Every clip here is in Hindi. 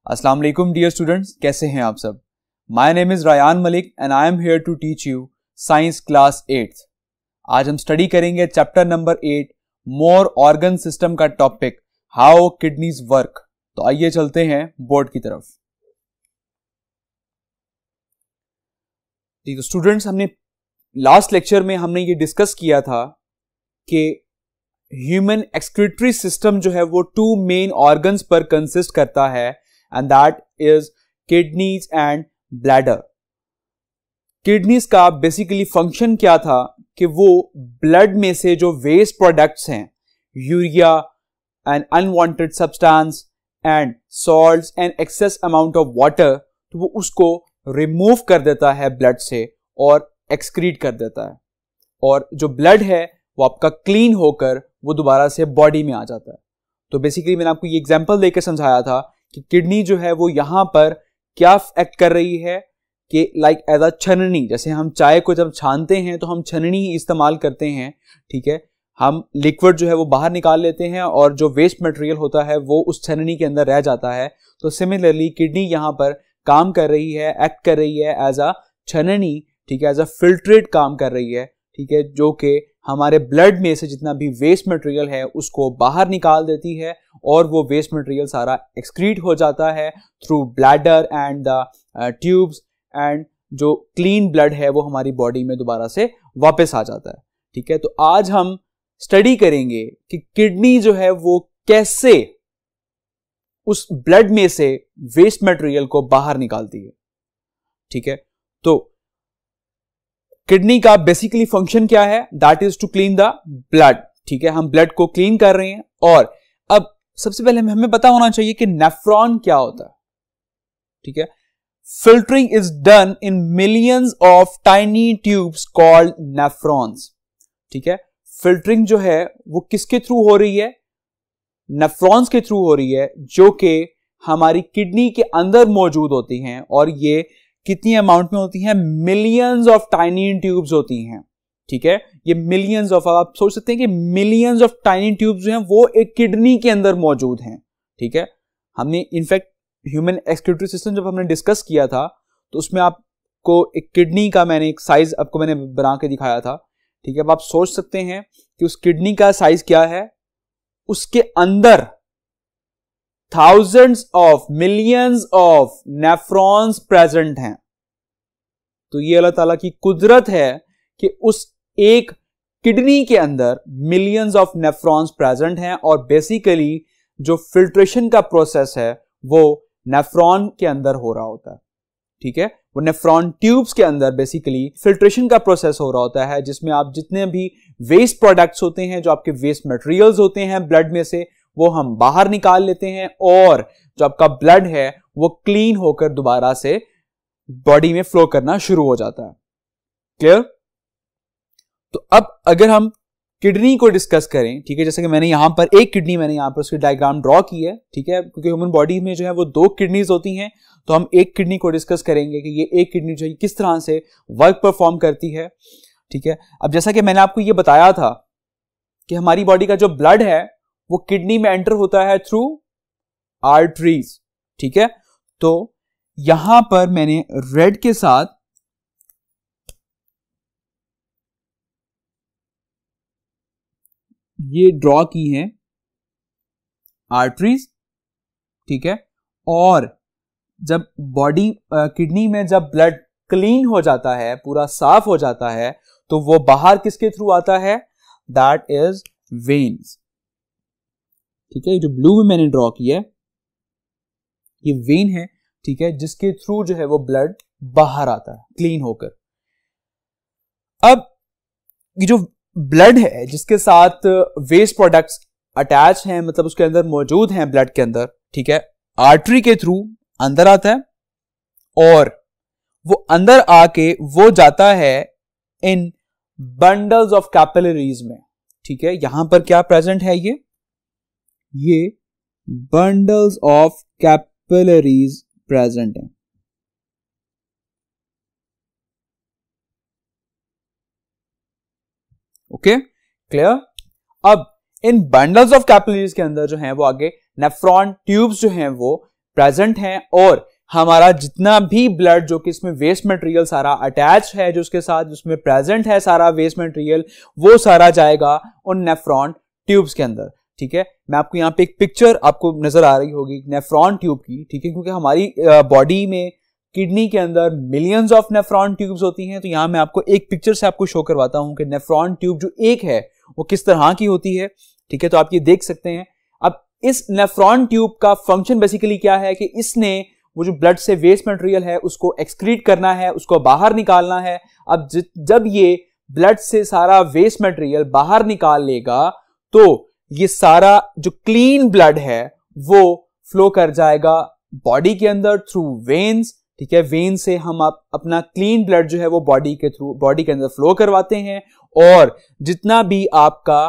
अस्सलाम वालेकुम डियर स्टूडेंट्स, कैसे हैं आप सब। My name is Rayan Malik and I am here to teach you science class 8th। आज हम स्टडी करेंगे chapter number 8 more organ system का टॉपिक हाउ किडनीज वर्क। तो आइए चलते हैं बोर्ड की तरफ। तो स्टूडेंट्स, हमने लास्ट लेक्चर में हमने ये डिस्कस किया था कि ह्यूमन एक्सक्रीटरी सिस्टम जो है वो 2 मेन ऑर्गन्स पर कंसिस्ट करता है and that is kidneys and bladder. Kidneys का बेसिकली फंक्शन क्या था कि वो ब्लड में से जो वेस्ट प्रोडक्ट्स हैं, urea and unwanted substance and salts and access amount of water, तो वो उसको रिमूव कर देता है ब्लड से और एक्सक्रीट कर देता है, और जो ब्लड है वो आपका क्लीन होकर वो दोबारा से बॉडी में आ जाता है। तो बेसिकली मैंने आपको ये एग्जांपल देकर समझाया था कि किडनी जो है वो यहां पर क्या एक्ट कर रही है कि लाइक एज अ छननी। जैसे हम चाय को जब छानते हैं तो हम छननी ही इस्तेमाल करते हैं, ठीक है। हम लिक्विड जो है वो बाहर निकाल लेते हैं और जो वेस्ट मटेरियल होता है वो उस छननी के अंदर रह जाता है। तो सिमिलरली किडनी यहां पर काम कर रही है, एक्ट कर रही है एज अ छननी, ठीक है, एज अ फिल्ट्रेट काम कर रही है, ठीक है, जो कि हमारे ब्लड में से जितना भी वेस्ट मटेरियल है उसको बाहर निकाल देती है और वो वेस्ट मटेरियल सारा एक्सक्रीट हो जाता है through bladder and the tubes, and जो क्लीन ब्लड है वो हमारी बॉडी में दोबारा से वापस आ जाता है, ठीक है। तो आज हम स्टडी करेंगे कि किडनी जो है वो कैसे उस ब्लड में से वेस्ट मटेरियल को बाहर निकालती है, ठीक है। तो किडनी का बेसिकली फंक्शन क्या है, that is to clean the blood, ठीक है। हम ब्लड को क्लीन कर रहे हैं। और अब सबसे पहले हमें पता होना चाहिए कि नेफ्रॉन क्या होता है, ठीक है। Filtering is done in millions of tiny tubes called nephrons, ठीक है। फिल्टरिंग जो है वो किसके थ्रू हो रही है, नेफ्रॉन्स के थ्रू हो रही है, जो कि हमारी किडनी के अंदर मौजूद होती हैं। और ये कितनी अमाउंट में होती हैं, मिलियंस ऑफ टाइनी ट्यूब्स होती हैं, ठीक है। ये मिलियंस ऑफ, आप सोच सकते हैं कि मिलियंस ऑफ टाइनी ट्यूब्स जो हैं वो एक किडनी के अंदर मौजूद हैं, ठीक है। हमने इनफैक्ट ह्यूमन एक्सक्रीटरी सिस्टम जब हमने डिस्कस किया था तो उसमें आपको एक किडनी का मैंने एक साइज आपको मैंने बना के दिखाया था, ठीक है। अब आप सोच सकते हैं कि उस किडनी का साइज क्या है। उसके अंदर thousands of millions of nephrons present हैं। तो ये अल्लाह ताला की कुदरत है कि उस एक किडनी के अंदर मिलियंस ऑफ नेफ्रॉन्स प्रेजेंट हैं, और बेसिकली जो फिल्ट्रेशन का प्रोसेस है वो नेफ्रॉन के अंदर हो रहा होता है, ठीक है। वो नेफ्रॉन ट्यूब्स के अंदर बेसिकली फिल्ट्रेशन का प्रोसेस हो रहा होता है, जिसमें आप जितने भी वेस्ट प्रोडक्ट्स होते हैं, जो आपके वेस्ट मटेरियल्स होते हैं ब्लड में से, वो हम बाहर निकाल लेते हैं, और जो आपका ब्लड है वो क्लीन होकर दोबारा से बॉडी में फ्लो करना शुरू हो जाता है। क्लियर। तो अब अगर हम किडनी को डिस्कस करें, ठीक है, जैसे कि मैंने यहां पर एक किडनी मैंने यहां पर उसकी डायग्राम ड्रॉ की है, ठीक है, क्योंकि ह्यूमन बॉडी में जो है वो 2 किडनीज होती हैं। तो हम एक किडनी को डिस्कस करेंगे कि ये एक किडनी जो है किस तरह से वर्क परफॉर्म करती है, ठीक है। अब जैसा कि मैंने आपको ये बताया था कि हमारी बॉडी का जो ब्लड है वो किडनी में एंटर होता है थ्रू आर्टरीज, ठीक है। तो यहां पर मैंने रेड के साथ ये ड्रॉ की हैं आर्टरीज, ठीक है। और जब बॉडी किडनी में जब ब्लड क्लीन हो जाता है, पूरा साफ हो जाता है, तो वो बाहर किसके थ्रू आता है, दैट इज वेन्स, ठीक है। जो ब्लू में मैंने ड्रॉ किया है ये वेन है, ठीक है, जिसके थ्रू जो है वो ब्लड बाहर आता है क्लीन होकर। अब ये जो ब्लड है जिसके साथ वेस्ट प्रोडक्ट्स अटैच हैं, मतलब उसके अंदर मौजूद हैं ब्लड के अंदर, ठीक है, आर्टरी के थ्रू अंदर आता है, और वो अंदर आके वो जाता है इन बंडल्स ऑफ कैपिलरीज में, ठीक है। यहां पर क्या प्रेजेंट है, ये बंडल्स ऑफ कैपिलरीज प्रेजेंट है, ओके, क्लियर। अब इन बंडल्स ऑफ कैपिलरीज के अंदर जो है वो आगे नेफ्रॉन ट्यूब्स जो हैं वो प्रेजेंट हैं और हमारा जितना भी ब्लड जो कि इसमें वेस्ट मटेरियल सारा अटैच है जो उसके साथ उसमें प्रेजेंट है सारा वेस्ट मटेरियल, वो सारा जाएगा उन नेफ्रॉन ट्यूब्स के अंदर। ठीक है, मैं आपको यहाँ पे एक पिक्चर आपको नजर आ रही होगी नेफ्रॉन ट्यूब की। ठीक है, क्योंकि हमारी बॉडी में किडनी के अंदर मिलियंस ऑफ नेफ्रॉन ट्यूब्स होती हैं। तो यहाँ मैं आपको एक पिक्चर से आपको शो करवाता हूँ कि नेफ्रॉन ट्यूब जो एक है वो किस तरह की होती है। ठीक है, तो आप ये देख सकते हैं। अब इस नेफ्रॉन ट्यूब का फंक्शन बेसिकली क्या है कि इसने वो जो ब्लड से वेस्ट मटेरियल है उसको एक्सक्रीट करना है, उसको बाहर निकालना है। अब जब ये ब्लड से सारा वेस्ट मटेरियल बाहर निकाल लेगा तो ये सारा जो क्लीन ब्लड है वो फ्लो कर जाएगा बॉडी के अंदर थ्रू वेन्स। ठीक है, वेन से हम अपना क्लीन ब्लड जो है वो बॉडी के अंदर फ्लो करवाते हैं और जितना भी आपका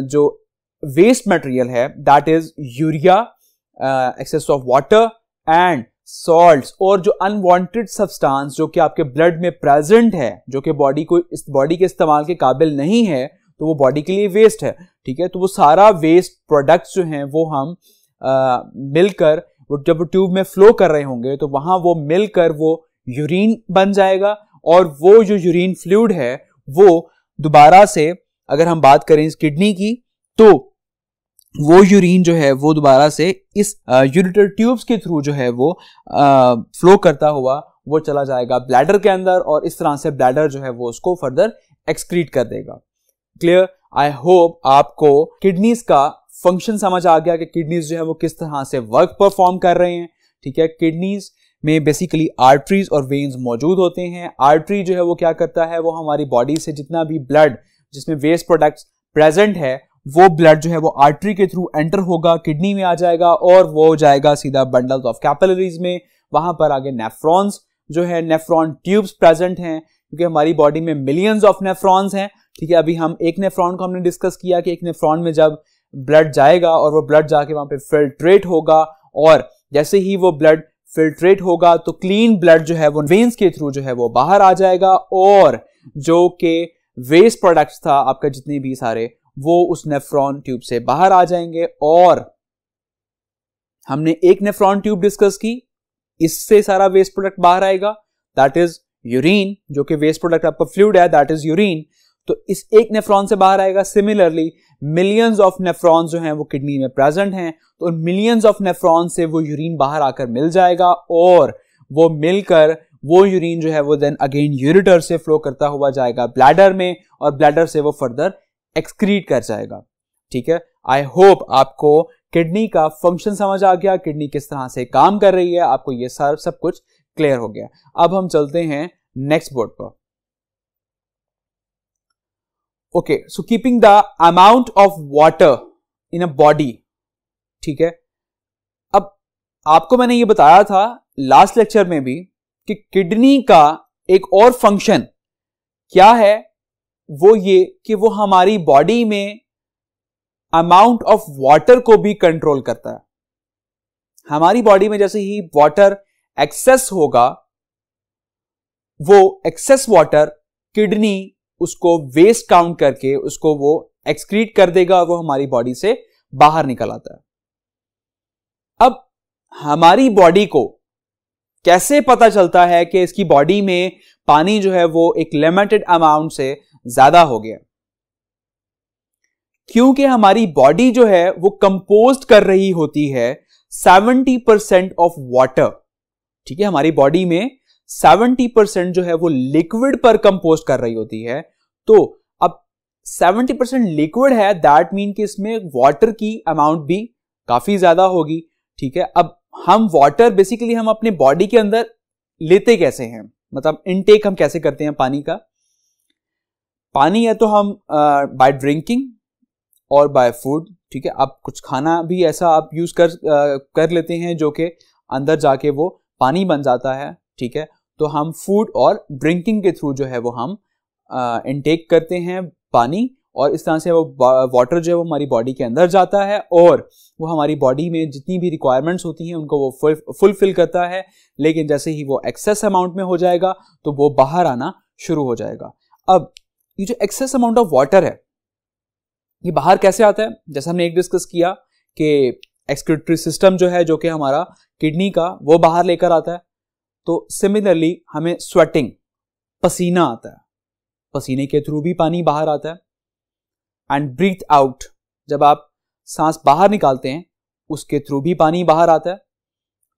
जो वेस्ट मटेरियल है that is urea, excess of water and salts और जो अनवांटेड सब्सटेंस जो कि आपके ब्लड में प्रेजेंट है जो कि बॉडी के इस्तेमाल के काबिल नहीं है तो वो बॉडी के लिए वेस्ट है। ठीक है, तो वो सारा वेस्ट प्रोडक्ट्स जो हैं वो हम मिलकर जब वो ट्यूब में फ्लो कर रहे होंगे तो वहां वो मिलकर वो यूरिन बन जाएगा और वो जो यूरिन फ्लूइड है वो दोबारा से, अगर हम बात करें इस किडनी की, तो वो यूरिन जो है वो दोबारा से इस यूरिटर ट्यूब्स के थ्रू जो है वो फ्लो करता हुआ वो चला जाएगा ब्लैडर के अंदर और इस तरह से ब्लैडर जो है वो उसको फर्दर एक्सक्रीट कर देगा। क्लियर? आई होप आपको किडनीज का फंक्शन समझ आ गया कि किडनीज जो है वो किस तरह से वर्क परफॉर्म कर रहे हैं। ठीक है, किडनीज में बेसिकली आर्टरीज और वेन्स मौजूद होते हैं। आर्टरी जो है वो क्या करता है, वो हमारी बॉडी से जितना भी ब्लड जिसमें वेस्ट प्रोडक्ट्स प्रेजेंट है वो ब्लड जो है वो आर्टरी के थ्रू एंटर होगा, किडनी में आ जाएगा और वो जाएगा सीधा बंडल्स ऑफ कैपिलरीज में। वहां पर आगे नेफ्रॉन्स जो है, नेफ्रॉन ट्यूब्स प्रेजेंट हैं क्योंकि हमारी बॉडी में मिलियंस ऑफ नेफ्रॉन्स हैं। ठीक है, अभी हम एक नेफ्रॉन को हमने डिस्कस किया कि एक नेफ्रॉन में जब ब्लड जाएगा और वो ब्लड जाके वहां पे फिल्ट्रेट होगा और जैसे ही वो ब्लड फिल्ट्रेट होगा तो क्लीन ब्लड जो है वो वेन्स के थ्रू जो है वो बाहर आ जाएगा और जो कि वेस्ट प्रोडक्ट्स था आपका जितने भी सारे वो उस नेफ्रॉन ट्यूब से बाहर आ जाएंगे। और हमने एक नेफ्रॉन ट्यूब डिस्कस की, इससे सारा वेस्ट प्रोडक्ट बाहर आएगा दैट इज यूरिन, जो कि वेस्ट प्रोडक्ट आपका फ्लूइड है दैट इज यूरिन, तो इस एक नेफ्रॉन से बाहर आएगा। सिमिलरली मिलियंस ऑफ नेफ्रॉन्स जो हैं वो किडनी में प्रेजेंट हैं तो उन मिलियंस ऑफ नेफ्रॉन से वो यूरिन बाहर आकर मिल जाएगा और वो मिलकर वो यूरिन जो है वो देन अगेन यूरिटर से फ्लो करता हुआ जाएगा ब्लैडर में और ब्लैडर से वो फर्दर एक्सक्रीट कर जाएगा। ठीक है, आई होप आपको किडनी का फंक्शन समझ आ गया, किडनी किस तरह से काम कर रही है, आपको ये सब कुछ क्लियर हो गया। अब हम चलते हैं नेक्स्ट बोर्ड पर। Okay, so keeping the amount of water in a body. ठीक है, अब आपको मैंने ये बताया था लास्ट लेक्चर में भी कि किडनी का एक और फंक्शन क्या है, वो ये कि वो हमारी बॉडी में अमाउंट ऑफ वाटर को भी कंट्रोल करता है। हमारी बॉडी में जैसे ही वाटर एक्सेस होगा वो एक्सेस वाटर किडनी उसको वेस्ट काउंट करके उसको वो एक्सक्रीट कर देगा और वो हमारी बॉडी से बाहर निकल आता है। अब हमारी बॉडी को कैसे पता चलता है कि इसकी बॉडी में पानी जो है वो एक लिमिटेड अमाउंट से ज्यादा हो गया? क्योंकि हमारी बॉडी जो है वो कंपोस्ट कर रही होती है 70% ऑफ वाटर। ठीक है, हमारी बॉडी में 70% जो है वो लिक्विड पर कंपोस्ट कर रही होती है। तो अब 70% लिक्विड है दैट मीन कि इसमें वाटर की अमाउंट भी काफी ज्यादा होगी। ठीक है, अब हम वाटर बेसिकली हम अपने बॉडी के अंदर लेते कैसे हैं, मतलब इनटेक हम कैसे करते हैं पानी का? पानी है तो हम बाय ड्रिंकिंग और बाय फूड। ठीक है, आप कुछ खाना भी ऐसा आप यूज कर लेते हैं जो कि अंदर जाके वो पानी बन जाता है। ठीक है, तो हम फूड और ड्रिंकिंग के थ्रू जो है वो हम इनटेक करते हैं पानी और इस तरह से वो वाटर जो है वो हमारी बॉडी के अंदर जाता है और वो हमारी बॉडी में जितनी भी रिक्वायरमेंट्स होती हैं उनको वो फुलफिल करता है। लेकिन जैसे ही वो एक्सेस अमाउंट में हो जाएगा तो वो बाहर आना शुरू हो जाएगा। अब ये जो एक्सेस अमाउंट ऑफ वाटर है ये बाहर कैसे आता है? जैसे हमने एक डिस्कस किया कि एक्सक्रीटरी सिस्टम जो है, जो कि हमारा किडनी का, वो बाहर लेकर आता है। तो सिमिलरली हमें स्वेटिंग, पसीना आता है, पसीने के थ्रू भी पानी बाहर आता है। एंड ब्रीथ आउट, जब आप सांस बाहर निकालते हैं उसके थ्रू भी पानी बाहर आता है।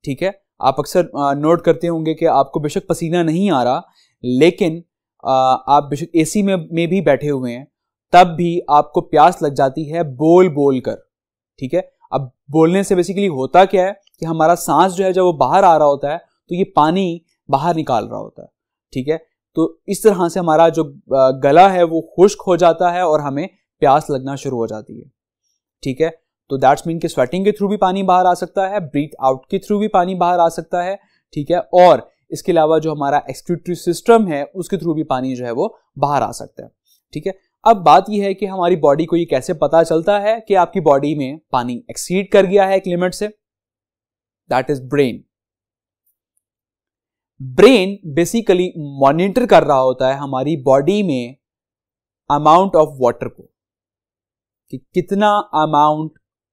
ठीक है, आप अक्सर नोट करते होंगे कि आपको बेशक पसीना नहीं आ रहा, लेकिन आप बेशक एसी में भी बैठे हुए हैं, तब भी आपको प्यास लग जाती है बोल बोल कर। ठीक है, अब बोलने से बेसिकली होता क्या है कि हमारा सांस जो है जब वो बाहर आ रहा होता है तो ये पानी बाहर निकाल रहा होता है। ठीक है, तो इस तरह से हमारा जो गला है वो खुश्क हो जाता है और हमें प्यास लगना शुरू हो जाती है। ठीक है, तो दैट्स मीन कि स्वेटिंग के थ्रू भी पानी बाहर आ सकता है, ब्रीथ आउट के थ्रू भी पानी बाहर आ सकता है। ठीक है, और इसके अलावा जो हमारा एक्सक्रीटरी सिस्टम है उसके थ्रू भी पानी जो है वो बाहर आ सकता है। ठीक है, अब बात यह है कि हमारी बॉडी को ये कैसे पता चलता है कि आपकी बॉडी में पानी एक्सीड कर गया है एक लिमिट से। That is brain. Brain basically monitor कर रहा होता है हमारी बॉडी में अमाउंट ऑफ वाटर को, कि कितना अमाउंट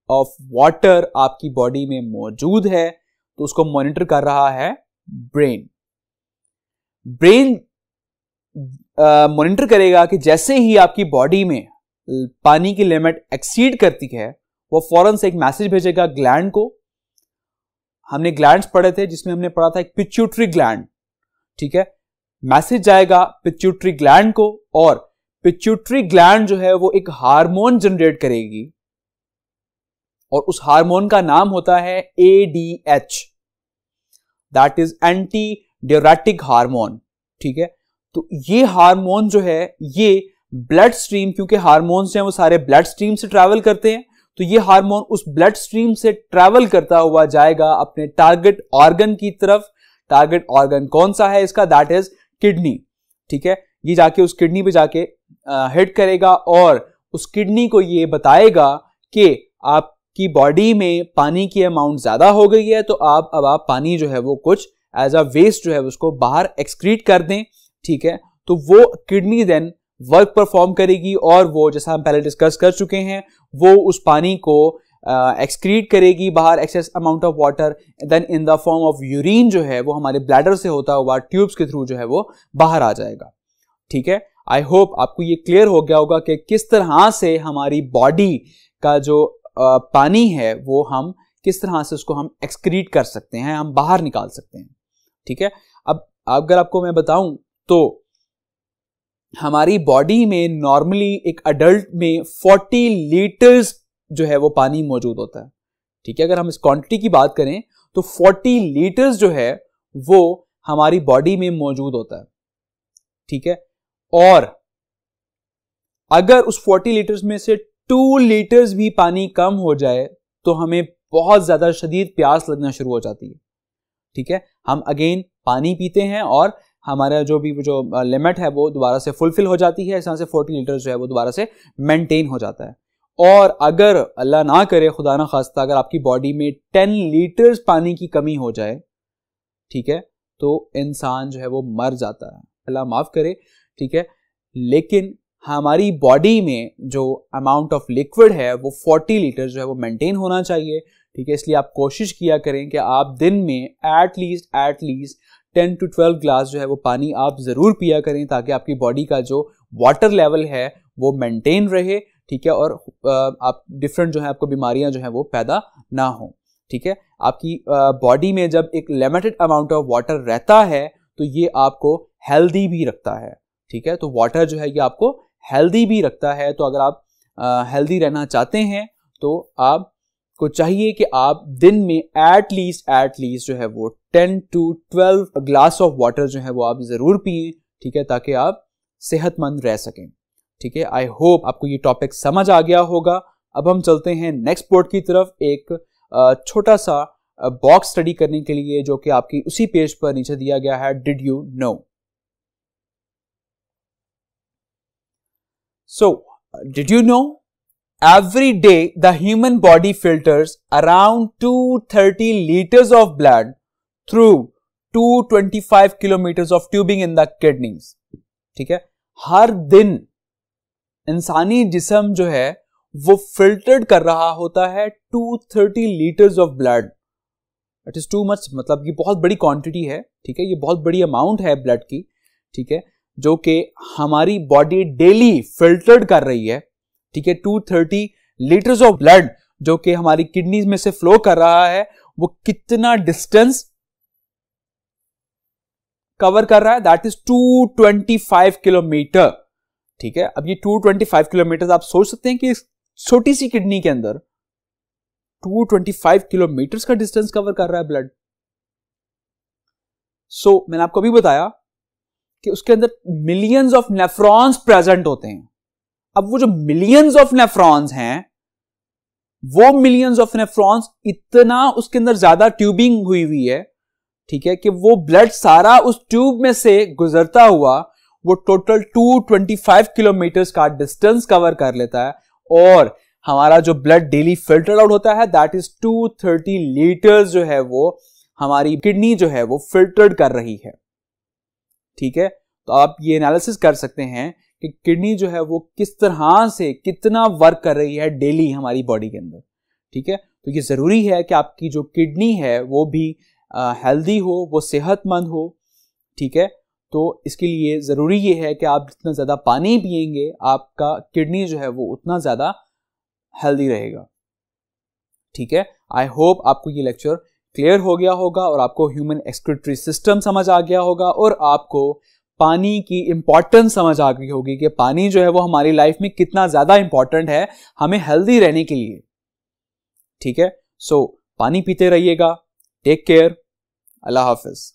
ऑफ वाटर आपकी बॉडी में मौजूद है, तो उसको मॉनिटर कर रहा है ब्रेन। ब्रेन मॉनिटर करेगा कि जैसे ही आपकी बॉडी में पानी की लिमिट एक्सीड करती है, वो फौरन से एक मैसेज भेजेगा ग्लैंड को। हमने ग्लैंड्स पढ़े थे, जिसमें हमने पढ़ा था एक पिट्यूटरी ग्लैंड। ठीक है, मैसेज जाएगा पिट्यूटरी ग्लैंड को, और पिट्यूटरी ग्लैंड जो है वो एक हार्मोन जनरेट करेगी, और उस हार्मोन का नाम होता है ADH, that is anti diuretic hormone. ठीक है, तो ये हार्मोन जो है ये ब्लड स्ट्रीम, क्योंकि हार्मोन्स हैं वो सारे ब्लड स्ट्रीम से ट्रैवल करते हैं, तो ये हार्मोन उस ब्लड स्ट्रीम से ट्रैवल करता हुआ जाएगा अपने टारगेट ऑर्गन की तरफ। टारगेट ऑर्गन कौन सा है इसका? That is kidney. ठीक है, ये जाके उस किडनी पे जाके हिट करेगा, और उस किडनी को ये बताएगा कि आपकी बॉडी में पानी की अमाउंट ज्यादा हो गई है, तो अब आप पानी जो है वो कुछ एज अ वेस्ट जो है उसको बाहर एक्सक्रीट कर दें। ठीक है, तो वो किडनी देन वर्क परफॉर्म करेगी, और वो जैसा हम पहले डिस्कस कर चुके हैं, वो उस पानी को एक्सक्रीट करेगी बाहर, excess amount of water, then in the form of urine जो है वो हमारे ब्लैडर से होता हुआ ट्यूब्स के थ्रू जो है वो बाहर आ जाएगा। ठीक है, आई होप आपको ये क्लियर हो गया होगा कि किस तरह से हमारी बॉडी का जो पानी है वो हम किस तरह से उसको हम एक्सक्रीट कर सकते हैं, हम बाहर निकाल सकते हैं। ठीक है, अब अगर आपको मैं बताऊं तो हमारी बॉडी में नॉर्मली एक अडल्ट में 40 लीटर्स जो है वो पानी मौजूद होता है। ठीक है, अगर हम इस क्वांटिटी की बात करें तो 40 लीटर्स जो है वो हमारी बॉडी में मौजूद होता है। ठीक है, और अगर उस 40 लीटर्स में से 2 लीटर्स भी पानी कम हो जाए तो हमें बहुत ज्यादा शदीद प्यास लगना शुरू हो जाती है। ठीक है, हम अगेन पानी पीते हैं और हमारा जो लिमिट है वो दोबारा से फुलफिल हो जाती है, इस तरह से 40 लीटर जो है वो दोबारा से मेंटेन हो जाता है। और अगर अल्लाह ना करे, खुदा ना खास्ता, अगर आपकी बॉडी में 10 लीटर्स पानी की कमी हो जाए, ठीक है, तो इंसान जो है वो मर जाता है, अल्लाह माफ करे। ठीक है, लेकिन हमारी बॉडी में जो अमाउंट ऑफ लिक्विड है वो 40 लीटर जो है वो मेंटेन होना चाहिए। ठीक है, इसलिए आप कोशिश किया करें कि आप दिन में एटलीस्ट 10 to 12 ग्लास जो है वो पानी आप जरूर पिया करें, ताकि आपकी बॉडी का जो वाटर लेवल है वो मेंटेन रहे। ठीक है, और आप डिफरेंट जो है आपको बीमारियां जो है वो पैदा ना हो। ठीक है, आपकी बॉडी में जब एक लिमिटेड अमाउंट ऑफ वाटर रहता है तो ये आपको हेल्दी भी रखता है। ठीक है, तो वाटर जो है ये आपको हेल्दी भी रखता है। तो अगर आप हेल्दी रहना चाहते हैं तो आपको चाहिए कि आप दिन में एटलीस्ट जो है वो 10 to 12 ग्लास ऑफ वाटर जो है वो आप जरूर पिए। ठीक है, ताकि आप सेहतमंद रह सकें। ठीक है, आई होप आपको ये टॉपिक समझ आ गया होगा। अब हम चलते हैं नेक्स्ट पोर्ट की तरफ, एक छोटा सा बॉक्स स्टडी करने के लिए, जो कि आपकी उसी पेज पर नीचे दिया गया है। Did you know? So, did you know? Every day, the human body filters around 230 liters of blood through 225 kilometers of tubing in the kidneys. ठीक है, हर दिन इंसानी जिस्म जो है वो फिल्टर्ड कर रहा होता है 230 litres of blood. It is too much, मतलब ये बहुत बड़ी क्वांटिटी है, ठीक है, ये बहुत बड़ी अमाउंट है ब्लड की, ठीक है, जो कि हमारी बॉडी डेली फिल्टर्ड कर रही है, ठीक है। 230 लीटर्स ऑफ ब्लड जो कि हमारी किडनीज में से फ्लो कर रहा है, वो कितना डिस्टेंस कवर कर रहा है? दैट इज 225 किलोमीटर, ठीक है। अब ये 225 किलोमीटर आप सोच सकते हैं कि छोटी सी किडनी के अंदर 225 किलोमीटर का डिस्टेंस कवर कर रहा है ब्लड। सो मैंने आपको अभी बताया कि उसके अंदर मिलियंस ऑफ नेफ्रॉन्स प्रेजेंट होते हैं। अब वो जो मिलियंस ऑफ नेफ्रॉन्स हैं, वो मिलियंस ऑफ नेफ्रॉन्स, इतना उसके अंदर ज्यादा ट्यूबिंग हुई है, ठीक है, कि वो ब्लड सारा उस ट्यूब में से गुजरता हुआ वो टोटल 225 किलोमीटर का डिस्टेंस कवर कर लेता है। और हमारा जो ब्लड डेली फिल्टर आउट होता है, दैट इज 230 लीटर्स जो है वो हमारी किडनी जो है वो फिल्टर्ड कर रही है, ठीक है। तो आप ये एनालिसिस कर सकते हैं कि किडनी जो है वो किस तरह से कितना वर्क कर रही है डेली हमारी बॉडी के अंदर, ठीक है। तो ये जरूरी है कि आपकी जो किडनी है वो भी हेल्दी हो, वो सेहतमंद हो, ठीक है। तो इसके लिए जरूरी ये है कि आप जितना ज्यादा पानी पिएंगे, आपका किडनी जो है वो उतना ज्यादा हेल्दी रहेगा, ठीक है। आई होप आपको ये लेक्चर क्लियर हो गया होगा और आपको ह्यूमन एक्सक्रीटरी सिस्टम समझ आ गया होगा और आपको पानी की इंपॉर्टेंस समझ आ गई होगी कि पानी जो है वो हमारी लाइफ में कितना ज्यादा इंपॉर्टेंट है हमें हेल्दी रहने के लिए, ठीक है। सो पानी पीते रहिएगा। Take care. अल्लाह हाफिज।